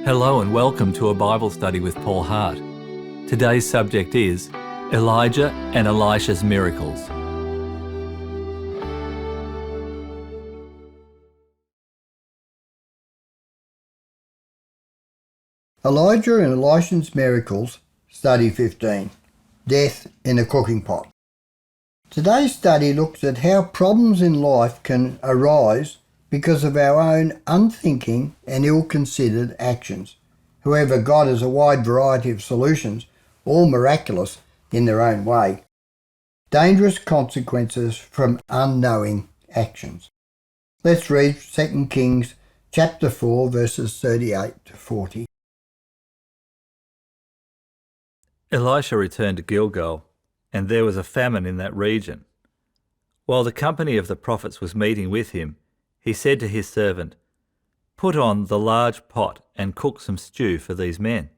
Hello and welcome to a Bible study with Paul Hart. Today's subject is Elijah and Elisha's miracles. Elijah and Elisha's miracles, study 15, death in a cooking pot. Today's study looks at how problems in life can arise because of our own unthinking and ill-considered actions. However, God has a wide variety of solutions, all miraculous in their own way. Dangerous consequences from unknowing actions. Let's read 2 Kings chapter 4 verses 38 to 40. Elisha returned to Gilgal, and there was a famine in that region. While the company of the prophets was meeting with him, he said to his servant, "Put on the large pot and cook some stew for these men."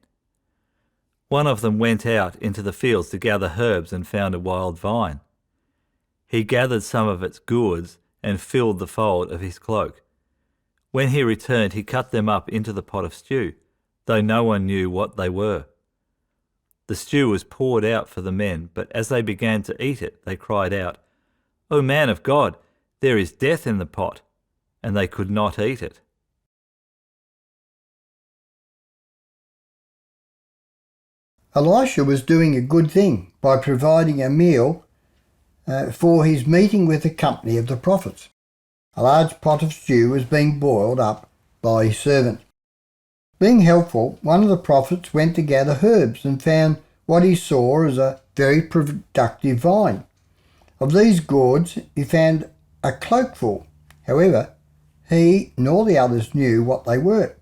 One of them went out into the fields to gather herbs and found a wild vine. He gathered some of its gourds and filled the fold of his cloak. When he returned, he cut them up into the pot of stew, though no one knew what they were. The stew was poured out for the men, but as they began to eat it, they cried out, "O man of God, there is death in the pot," and they could not eat it. Elisha was doing a good thing by providing a meal for his meeting with the company of the prophets. A large pot of stew was being boiled up by his servant. Being helpful, one of the prophets went to gather herbs and found what he saw as a very productive vine. Of these gourds he found a cloakful. However, he nor the others knew what they were.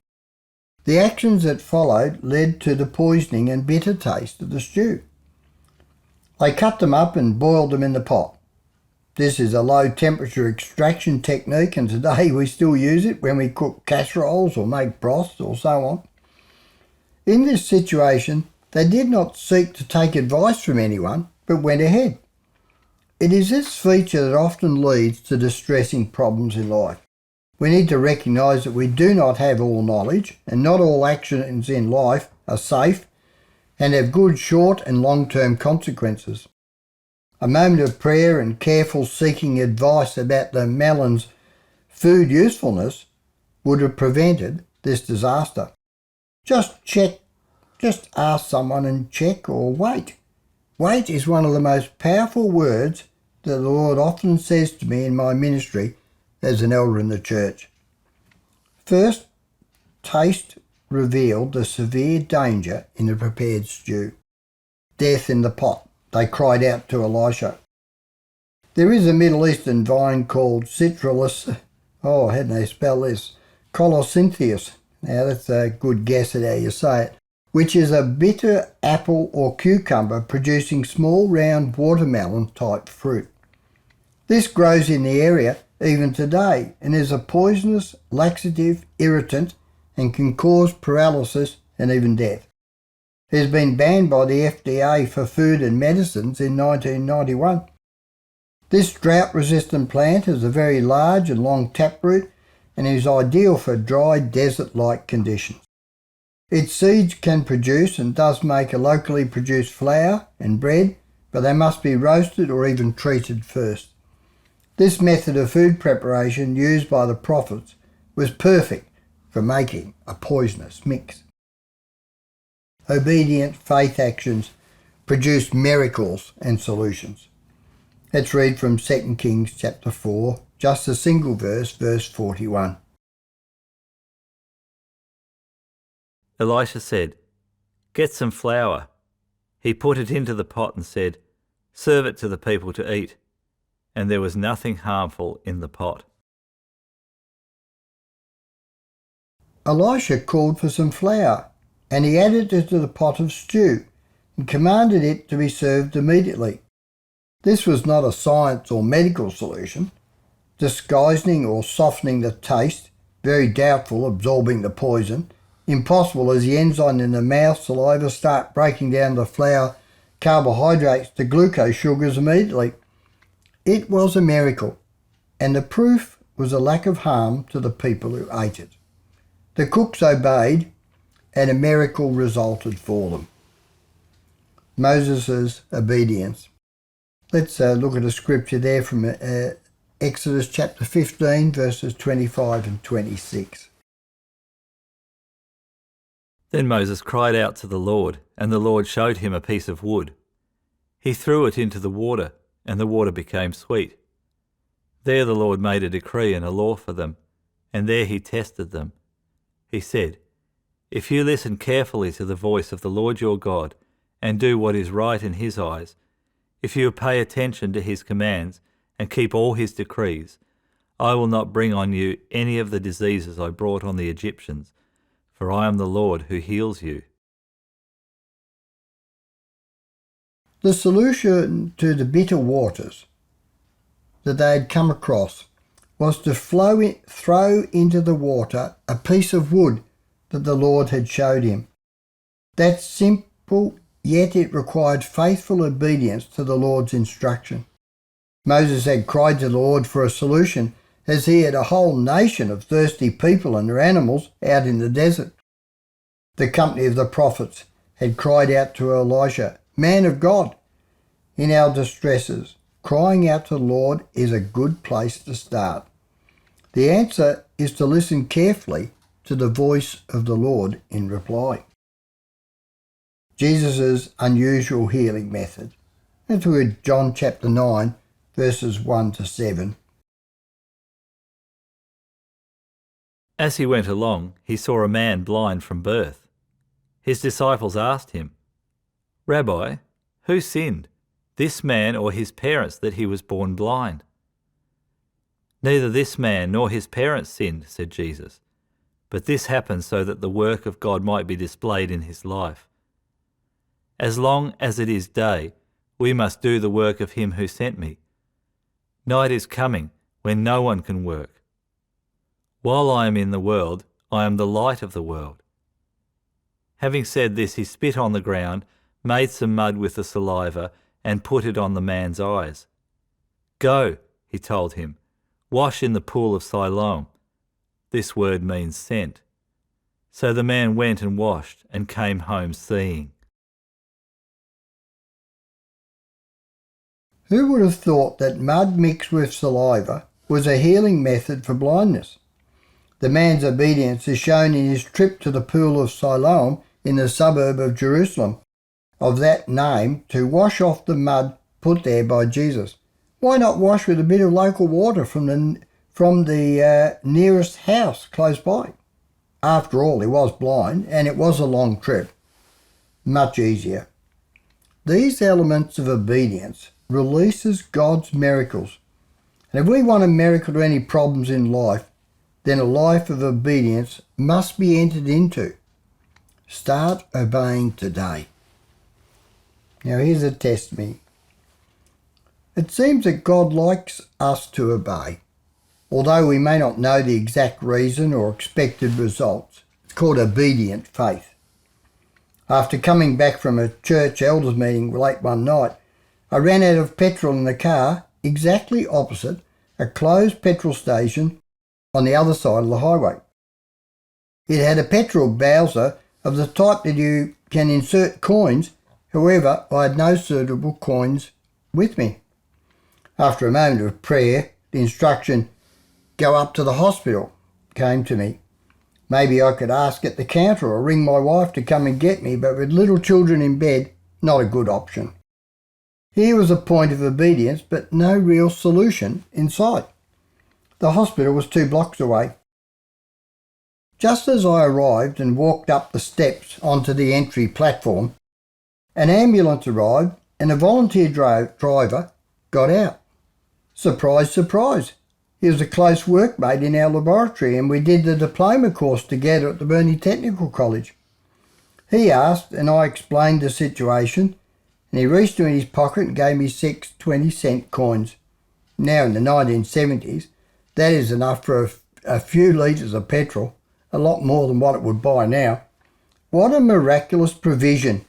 The actions that followed led to the poisoning and bitter taste of the stew. They cut them up and boiled them in the pot. This is a low temperature extraction technique, and today we still use it when we cook casseroles or make broths or so on. In this situation, they did not seek to take advice from anyone, but went ahead. It is this feature that often leads to distressing problems in life. We need to recognise that we do not have all knowledge, and not all actions in life are safe and have good short and long-term consequences. A moment of prayer and careful seeking advice about the melon's food usefulness would have prevented this disaster. Just ask someone and check, or wait. Wait is one of the most powerful words that the Lord often says to me in my ministry as an elder in the church. First, taste revealed the severe danger in the prepared stew. Death in the pot, they cried out to Elisha. There is a Middle Eastern vine called Citrus. How do they spell this? Colocynthus. Now that's a good guess at how you say it. Which is a bitter apple or cucumber producing small round watermelon type fruit. This grows in the area even today and is a poisonous, laxative, irritant, and can cause paralysis and even death. It has been banned by the FDA for food and medicines in 1991. This drought-resistant plant has a very large and long taproot and is ideal for dry desert-like conditions. Its seeds can produce and does make a locally produced flour and bread, but they must be roasted or even treated first. This method of food preparation used by the prophets was perfect for making a poisonous mix. Obedient faith actions produce miracles and solutions. Let's read from 2 Kings chapter 4, just a single verse, verse 41. Elisha said, "Get some flour." He put it into the pot and said, "Serve it to the people to eat." And there was nothing harmful in the pot. Elisha called for some flour, and he added it to the pot of stew and commanded it to be served immediately. This was not a science or medical solution, disguising or softening the taste, very doubtful, absorbing the poison, impossible as the enzyme in the mouth saliva start breaking down the flour carbohydrates to glucose sugars immediately. It was a miracle, and the proof was a lack of harm to the people who ate it. The cooks obeyed, and a miracle resulted for them. Moses' obedience. Let's look at a scripture there from Exodus chapter 15, verses 25 and 26. Then Moses cried out to the Lord, and the Lord showed him a piece of wood. He threw it into the water, and the water became sweet. There the Lord made a decree and a law for them, and there he tested them. He said, "If you listen carefully to the voice of the Lord your God, and do what is right in his eyes, if you pay attention to his commands and keep all his decrees, I will not bring on you any of the diseases I brought on the Egyptians, for I am the Lord who heals you." The solution to the bitter waters that they had come across was to throw into the water a piece of wood that the Lord had showed him. That's simple, yet it required faithful obedience to the Lord's instruction. Moses had cried to the Lord for a solution, as he had a whole nation of thirsty people and their animals out in the desert. The company of the prophets had cried out to Elisha, "Man of God, in our distresses, crying out to the Lord is a good place to start." The answer is to listen carefully to the voice of the Lord in reply. Jesus' unusual healing method. Let's read John chapter 9, verses 1 to 7. As he went along, he saw a man blind from birth. His disciples asked him, "Rabbi, who sinned, this man or his parents, that he was born blind?" "Neither this man nor his parents sinned," said Jesus, "but this happened so that the work of God might be displayed in his life. As long as it is day, we must do the work of him who sent me. Night is coming when no one can work. While I am in the world, I am the light of the world." Having said this, he spit on the ground, made some mud with the saliva, and put it on the man's eyes. "Go," he told him, "wash in the pool of Siloam." This word means sent. So the man went and washed and came home seeing. Who would have thought that mud mixed with saliva was a healing method for blindness? The man's obedience is shown in his trip to the pool of Siloam in the suburb of Jerusalem, of that name, to wash off the mud put there by Jesus. Why not wash with a bit of local water from the nearest house close by? After all, he was blind, and it was a long trip. Much easier. These elements of obedience releases God's miracles. And if we want a miracle to any problems in life, then a life of obedience must be entered into. Start obeying today. Now here's a test me. It seems that God likes us to obey. Although we may not know the exact reason or expected results, it's called obedient faith. After coming back from a church elders meeting late one night, I ran out of petrol in the car exactly opposite a closed petrol station on the other side of the highway. It had a petrol bowser of the type that you can insert coins. However, I had no suitable coins with me. After a moment of prayer, the instruction, "Go up to the hospital," came to me. Maybe I could ask at the counter or ring my wife to come and get me, but with little children in bed, not a good option. Here was a point of obedience, but no real solution in sight. The hospital was 2 blocks away. Just as I arrived and walked up the steps onto the entry platform, an ambulance arrived and a volunteer driver got out. Surprise, surprise. He was a close workmate in our laboratory, and we did the diploma course together at the Burnie Technical College. He asked and I explained the situation, and he reached into his pocket and gave me 6 20-cent coins. Now in the 1970s, that is enough for a few litres of petrol, a lot more than what it would buy now. What a miraculous provision.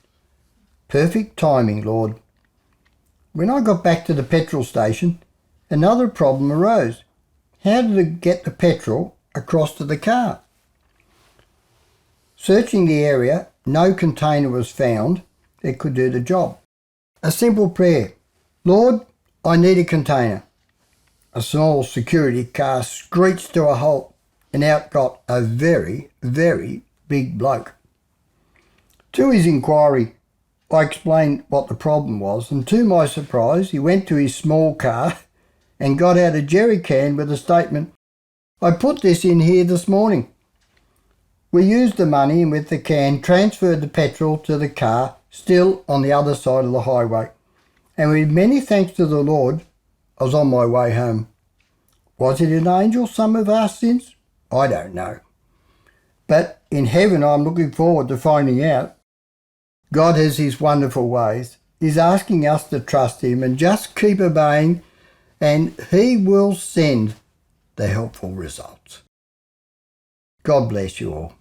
Perfect timing, Lord. When I got back to the petrol station, another problem arose. How did I get the petrol across to the car? Searching the area, no container was found that could do the job. A simple prayer. Lord, I need a container. A small security car screeched to a halt and out got a very, very big bloke. To his inquiry, I explained what the problem was, and to my surprise, he went to his small car and got out a jerry can with a statement, I put this in here this morning. We used the money and with the can transferred the petrol to the car still on the other side of the highway. And with many thanks to the Lord, I was on my way home. Was it an angel, some have asked since? I don't know. But in heaven I'm looking forward to finding out. God has his wonderful ways. He's asking us to trust him and just keep obeying, and he will send the helpful results. God bless you all.